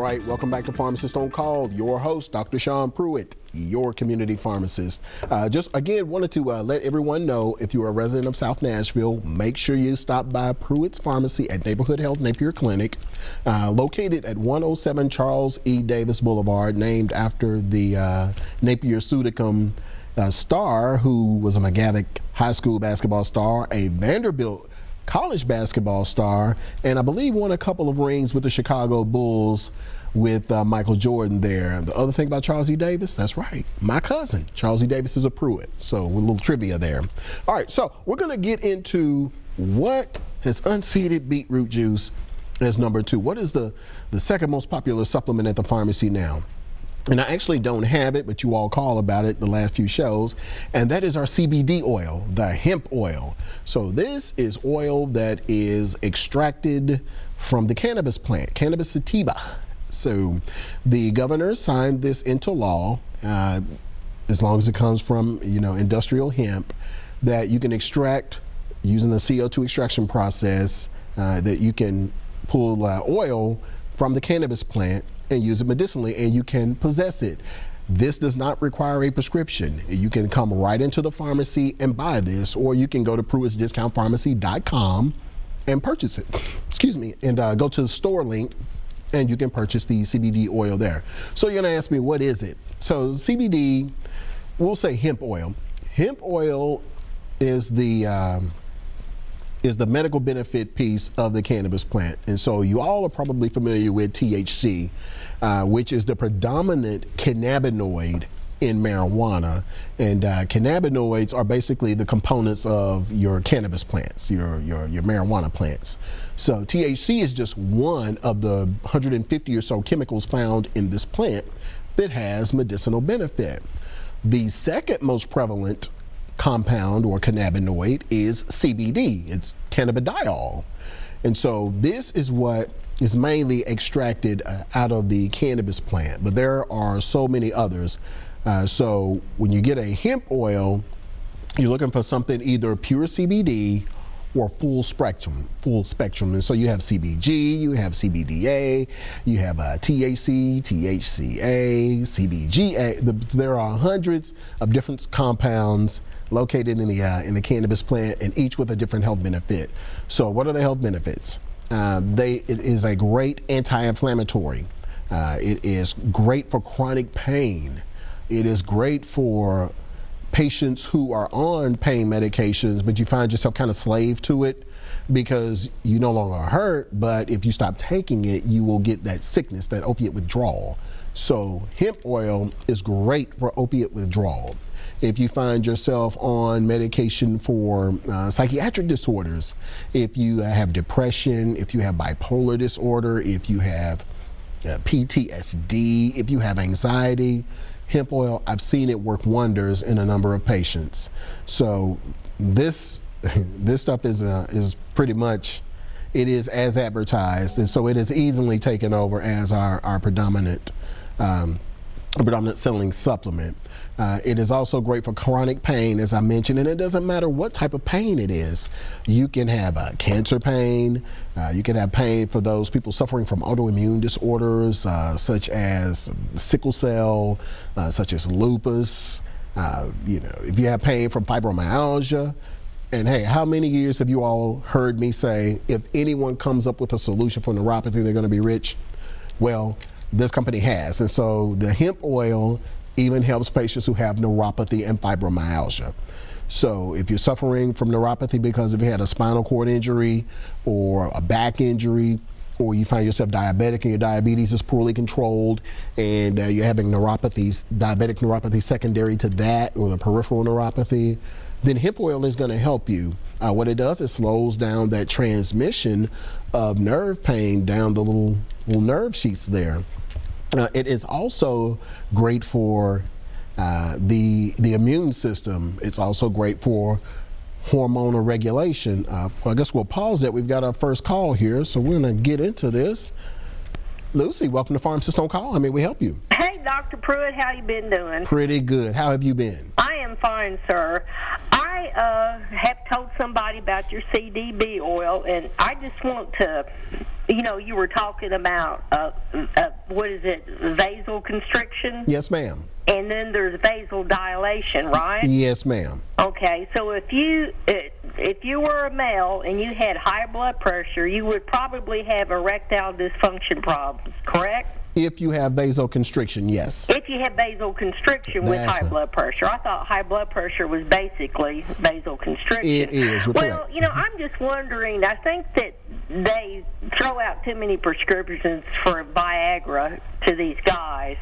right, welcome back to Pharmacist on Call. Your host, Dr. Shawn Pruitt, your community pharmacist. Just again, wanted to let everyone know, if you're a resident of South Nashville, make sure you stop by Pruitt's Pharmacy at Neighborhood Health Napier Clinic, located at 107 Charles E. Davis Boulevard, named after the Napier Sudicum star, who was a McGavick High School basketball star, a Vanderbilt college basketball star, and I believe won a couple of rings with the Chicago Bulls with Michael Jordan there. The other thing about Charles E. Davis, that's right, my cousin, Charles E. Davis, is a Pruitt. So a little trivia there. All right, so we're gonna get into what has unseeded beetroot juice as number 2. What is the second most popular supplement at the pharmacy now? And I actually don't have it, but you all call about it the last few shows, and that is our CBD oil, the hemp oil. So this is oil that is extracted from the cannabis plant, cannabis sativa. So the governor signed this into law, as long as it comes from, industrial hemp, that you can extract using the CO2 extraction process, that you can pull oil from the cannabis plant and use it medicinally, and you can possess it. This does not require a prescription. You can come right into the pharmacy and buy this, or you can go to PruittsDiscountPharmacy.com and purchase it. Excuse me, and go to the store link, and you can purchase the CBD oil there. So you're gonna ask me, what is it? So CBD, we'll say hemp oil. Hemp oil is the medical benefit piece of the cannabis plant. And so you all are probably familiar with THC, which is the predominant cannabinoid in marijuana. And cannabinoids are basically the components of your cannabis plants, your marijuana plants. So THC is just one of the 150 or so chemicals found in this plant that has medicinal benefit. The second most prevalent compound or cannabinoid is CBD. It's cannabidiol. And so this is what is mainly extracted out of the cannabis plant, but there are so many others. So when you get a hemp oil, you're looking for something either pure CBD or full spectrum. And so you have CBG, you have CBDA, you have THC, THCA, CBGA. There are hundreds of different compounds located in the cannabis plant, and each with a different health benefit. So what are the health benefits? It is a great anti-inflammatory. It is great for chronic pain. It is great for patients who are on pain medications, but you find yourself kind of slave to it because you no longer hurt, but if you stop taking it, you will get that sickness, that opiate withdrawal. So hemp oil is great for opiate withdrawal. If you find yourself on medication for psychiatric disorders, if you have depression, if you have bipolar disorder, if you have PTSD, if you have anxiety, hemp oil, I've seen it work wonders in a number of patients. So this stuff is pretty much, it is as advertised, and so it is easily taken over as our predominant selling supplement. It is also great for chronic pain, as I mentioned, and it doesn't matter what type of pain it is. You can have cancer pain, you can have pain for those people suffering from autoimmune disorders, such as sickle cell, such as lupus, if you have pain from fibromyalgia. And hey, how many years have you all heard me say, if anyone comes up with a solution for neuropathy, they're gonna be rich? Well, this company has. And so the hemp oil even helps patients who have neuropathy and fibromyalgia. So if you're suffering from neuropathy because if you had a spinal cord injury or a back injury, or you find yourself diabetic and your diabetes is poorly controlled, and you're having neuropathies, diabetic neuropathy secondary to that, or the peripheral neuropathy, then hemp oil is going to help you. What it does is slows down that transmission of nerve pain down the little nerve sheets there. It is also great for the immune system. It's also great for hormonal regulation. Well, I guess we'll pause that. We've got our first call here, so we're going to get into this. Lucy, welcome to Pharmacist on Call. How may we help you? Hey, Dr. Pruitt, how you been doing? Pretty good. How have you been? I am fine, sir. I have told somebody about your CBD oil, and I just want to you know, you were talking about, what is it, vasoconstriction? Yes, ma'am. And then there's vasodilation, right? Yes, ma'am. Okay, so if you were a male and you had high blood pressure, you would probably have erectile dysfunction problems, correct? If you have vasoconstriction, yes. If you have vasoconstriction with high blood pressure. I thought high blood pressure was basically vasoconstriction. It is. Well, you know, I'm just wondering, I think that they throw out too many prescriptions for Viagra to these guys.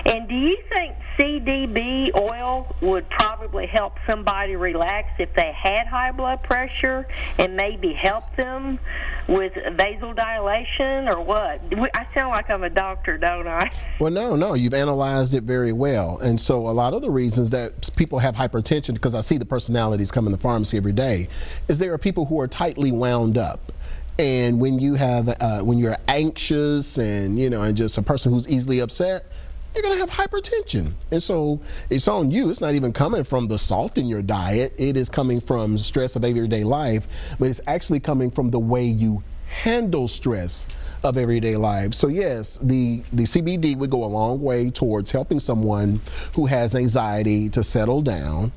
And do you think CBD oil would probably help somebody relax if they had high blood pressure and maybe help them with vasodilation or what? I sound like I'm a doctor, don't I? Well, no, you've analyzed it very well. And so a lot of the reasons that people have hypertension, because I see the personalities come in the pharmacy every day, is there are people who are tightly wound up. And when you have, when you're anxious and, you know, and just a person who's easily upset, you're going to have hypertension. And so it's on you. It's not even coming from the salt in your diet. It is coming from stress of everyday life, but it's actually coming from the way you handle stress of everyday life. So yes, the CBD would go a long way towards helping someone who has anxiety to settle down.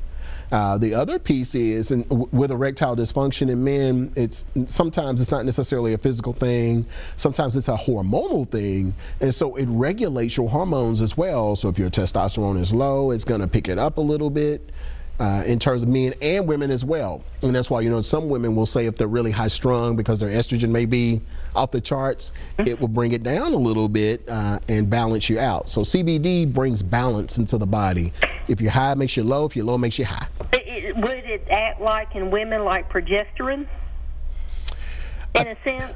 The other piece is, and with erectile dysfunction in men, sometimes it's not necessarily a physical thing. Sometimes it's a hormonal thing, and so it regulates your hormones as well. So if your testosterone is low, it's going to pick it up a little bit. In terms of men and women as well. And that's why, you know, some women will say if they're really high strung because their estrogen may be off the charts, it will bring it down a little bit and balance you out. So CBD brings balance into the body. If you're high, it makes you low. If you're low, it makes you high. Would it act like in women like progesterone, in a sense?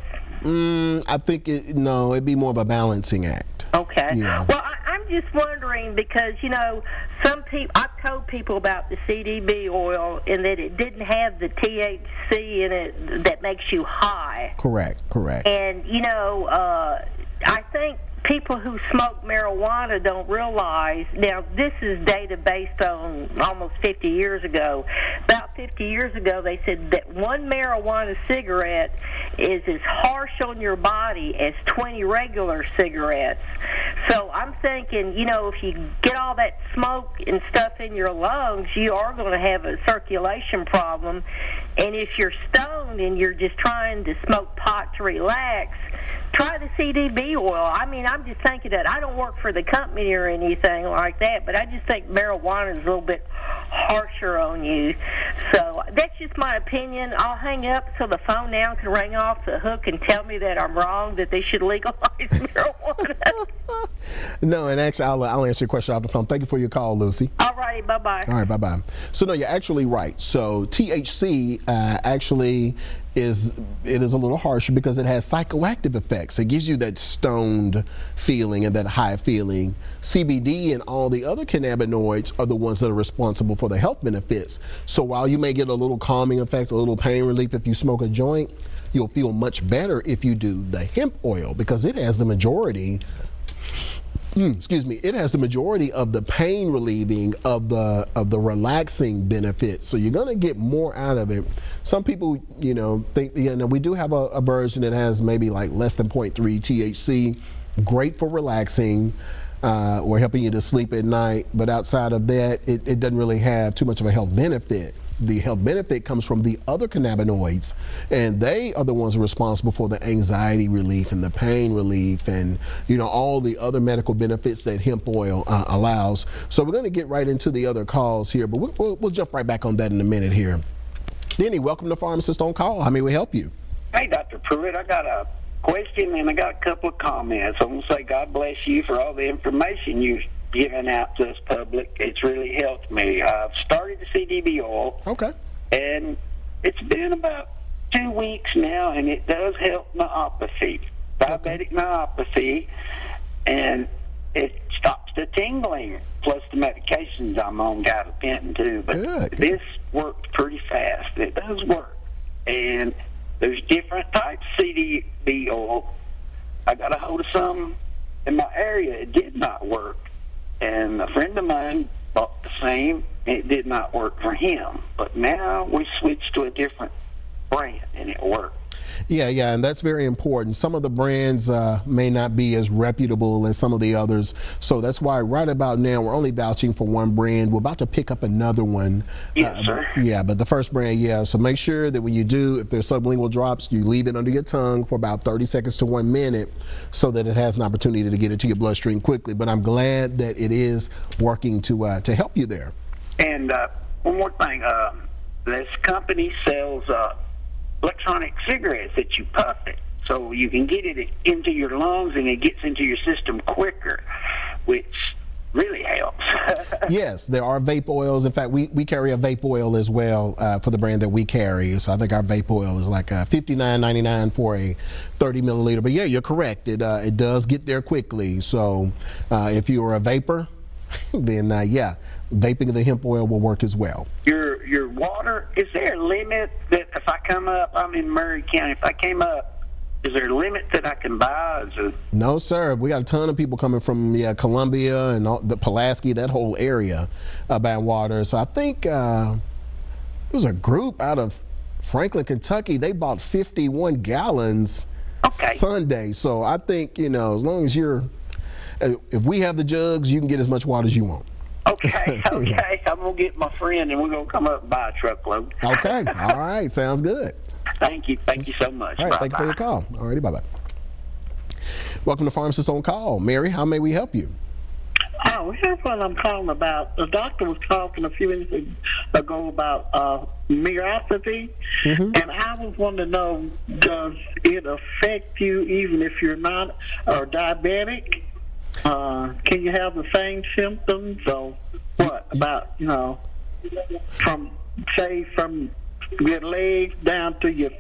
I think, no, it'd be more of a balancing act. Okay. Yeah. Well, I'm just wondering because, you know, some people, I've told people about the CBD oil and that it didn't have the THC in it that makes you high. Correct. And, you know, I think people who smoke marijuana don't realize, now this is data based on almost 50 years ago. About 50 years ago they said that one marijuana cigarette is as harsh on your body as 20 regular cigarettes. So I'm thinking, you know, if you get all that smoke and stuff in your lungs, you are going to have a circulation problem. And if you're stoned and you're just trying to smoke pot to relax, try the CBD oil. I mean, I'm just thinking that I don't work for the company or anything like that, but I just think marijuana is a little bit harsher on you. So that's just my opinion. I'll hang up so the phone now can ring off the hook and tell me that I'm wrong, that they should legalize marijuana. No, and actually, I'll answer your question off the phone. Thank you for your call, Lucy. All righty, bye-bye. All right, bye-bye. So, no, you're actually right. So THC actually is a little harsher because it has psychoactive effects. It gives you that stoned feeling and that high feeling. CBD and all the other cannabinoids are the ones that are responsible for the health benefits. So while you may get a little calming effect, a little pain relief if you smoke a joint, you'll feel much better if you do the hemp oil because it has the majority it has the majority of the pain relieving of the relaxing benefits. So you're going to get more out of it. Some people, you know, think, you know, we do have a version that has maybe like less than 0.3 THC, great for relaxing or helping you to sleep at night. But outside of that, it doesn't really have too much of a health benefit. The health benefit comes from the other cannabinoids, and they are the ones responsible for the anxiety relief and the pain relief and, you know, all the other medical benefits that hemp oil allows. So we're going to get right into the other calls here, but we'll jump right back on that in a minute here. Denny, welcome to Pharmacist on Call. How may we help you? Hey, Dr. Pruitt, I got a question and I got a couple of comments. I'm going to say God bless you for all the information you've given out to us public. It's really helped me. I've started the CBD oil. Okay. And it's been about 2 weeks now, and it does help neuropathy, diabetic neuropathy, and it stops the tingling, plus the medications I'm on gabapentin too. But this worked pretty fast. It does work. And there's different types of CBD oil. I got a hold of some in my area. It did not work. And a friend of mine bought the same, and it did not work for him. But now we switched to a different brand, and it worked. Yeah, yeah, and that's very important. Some of the brands may not be as reputable as some of the others, so that's why right about now we're only vouching for one brand. We're about to pick up another one. Yes, sir. Yeah, but the first brand, yeah. So make sure that when you do, if there's sublingual drops, you leave it under your tongue for about 30 seconds to 1 minute so that it has an opportunity to get into your bloodstream quickly. But I'm glad that it is working to help you there. And one more thing, this company sells electronic cigarettes that you puff it, so you can get it into your lungs and it gets into your system quicker, which really helps. Yes, there are vape oils. In fact, we carry a vape oil as well for the brand that we carry. So I think our vape oil is like $59.99 for a 30 milliliter. But yeah, you're correct. It does get there quickly. So if you're a vapor, then yeah, vaping the hemp oil will work as well. Your water, is there a limit that if I come up, I'm in Murray County, if I came up, is there a limit that I can buy? No, sir. We got a ton of people coming from Columbia and the Pulaski, that whole area, buying water. So I think it was a group out of Franklin, Kentucky. They bought 51 gallons Sunday. So I think, as long as if we have the jugs, you can get as much water as you want. Okay, okay. I'm going to get my friend and we're going to come up and buy a truckload. Okay, all right. Sounds good. Thank you. Thank you so much. All right, thank you for your call. All righty, bye-bye. Welcome to Pharmacist on Call. Mary, how may we help you? Oh, here's what I'm calling about. The doctor was talking a few minutes ago about neuropathy, and I was wanting to know, does it affect you even if you're not diabetic? Can you have the same symptoms, or what about, from your legs down to your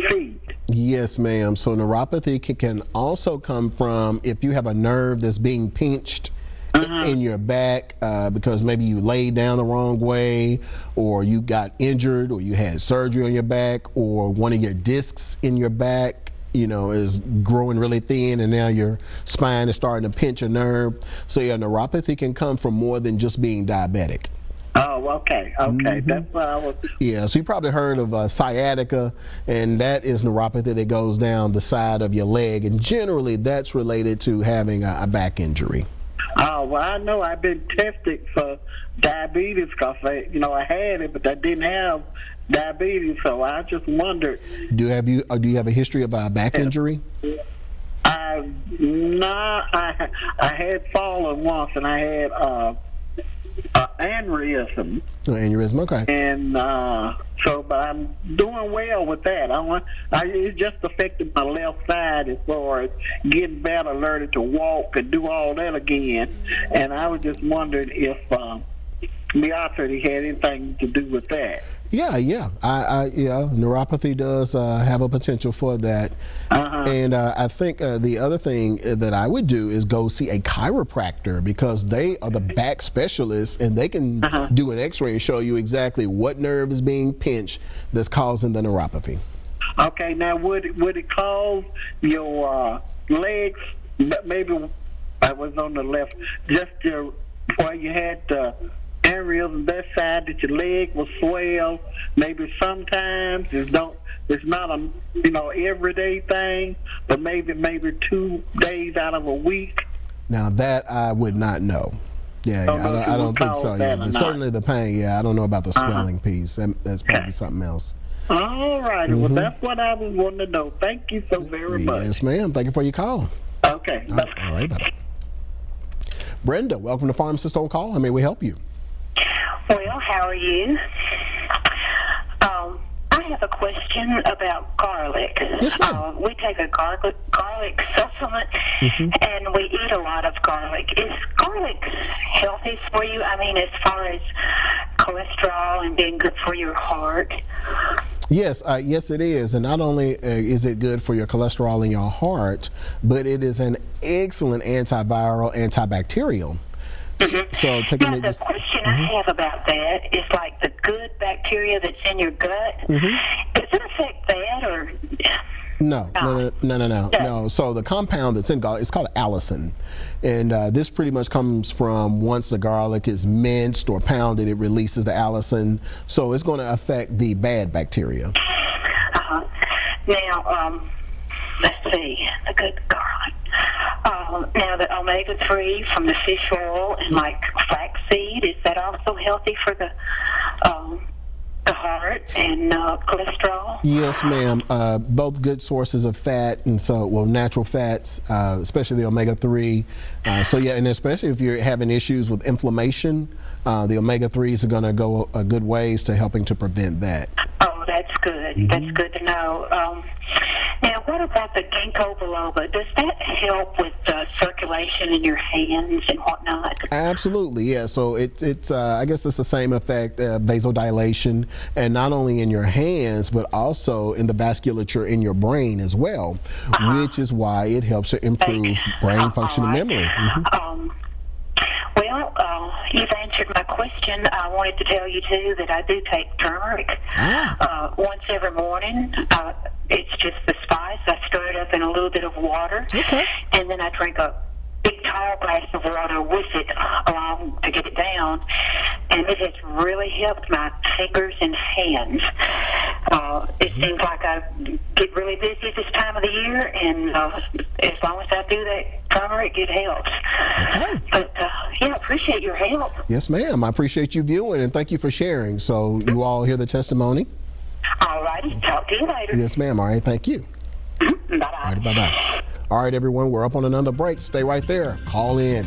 feet? Yes, ma'am. So neuropathy can also come from if you have a nerve that's being pinched in your back because maybe you laid down the wrong way, or you got injured, or you had surgery on your back, or one of your discs in your back is growing really thin, and now your spine is starting to pinch a nerve. So yeah, neuropathy can come from more than just being diabetic. Oh, okay. That's what I was. Yeah, so you probably heard of sciatica, and that is neuropathy that goes down the side of your leg, and generally that's related to having a back injury. Oh, well, I know I've been tested for diabetes because I had it, but I didn't have diabetes, so I just wondered. Do you have a history of a back injury? I had fallen once, and I had aneurysm. Oh, aneurysm, okay. And but I'm doing well with that. It just affected my left side as far as getting better, learning to walk and do all that again. And I was just wondering if neuropathy had anything to do with that. Yeah. Neuropathy does have a potential for that. And I think the other thing that I would do is go see a chiropractor, because they are the back specialists, and they can do an x-ray and show you exactly what nerve is being pinched that's causing the neuropathy. Okay, now would it cause your legs, maybe I was on the left, just where you had aneurysm that side, that your leg will swell? Maybe sometimes it's not a everyday thing, but maybe 2 days out of a week. Now that I would not know. I don't think so. Yeah, but certainly the pain. Yeah, I don't know about the swelling piece. That's probably something else. All right. Well, that's what I was wanting to know. Thank you so very much. Yes, ma'am. Thank you for your call. Okay. All right. Bye. Brenda, welcome to Pharmacist on Call. How may we help you? Well, how are you? I have a question about garlic. Yes, ma'am. We take a garlic supplement, and we eat a lot of garlic. Is garlic healthy for you? I mean, as far as cholesterol and being good for your heart? Yes, yes it is. And not only is it good for your cholesterol and your heart, but it is an excellent antiviral, antibacterial. So now, the question I have about that is like the good bacteria that's in your gut. Does it affect that, or? No. So the compound that's in garlic, it's called allicin, and this pretty much comes from once the garlic is minced or pounded, it releases the allicin. So it's going to affect the bad bacteria. Now, let's see, the good garlic. Now, the omega-3 from the fish oil and like flaxseed, is that also healthy for the heart and cholesterol? Yes, ma'am. Both good sources of fat, and so, well, natural fats, especially the omega-3. So yeah, and especially if you're having issues with inflammation, the omega-3s are going to go a good ways to helping to prevent that. Oh, that's good. That's good to know. Now, what about the ginkgo biloba? Does that help with circulation in your hands and whatnot? Absolutely, yeah. So it's I guess it's the same effect, vasodilation, and not only in your hands, but also in the vasculature in your brain as well, which is why it helps to improve brain function and memory. Well, you've answered my question. I wanted to tell you, too, that I do take turmeric once every morning. It's just the spice. I stir it up in a little bit of water, and then I drink a big tall glass of water with it along to get it down, and it has really helped my fingers and hands. It seems like I get really busy this time of the year, and as long as I do that turmeric, it helps. But yeah, I appreciate your help. Yes, ma'am. I appreciate you viewing, and thank you for sharing. So you all hear the testimony. All righty. Talk to you later. Yes, ma'am. All right. Thank you. Bye-bye. All right. Bye-bye. All right, everyone. We're up on another break. Stay right there. Call in.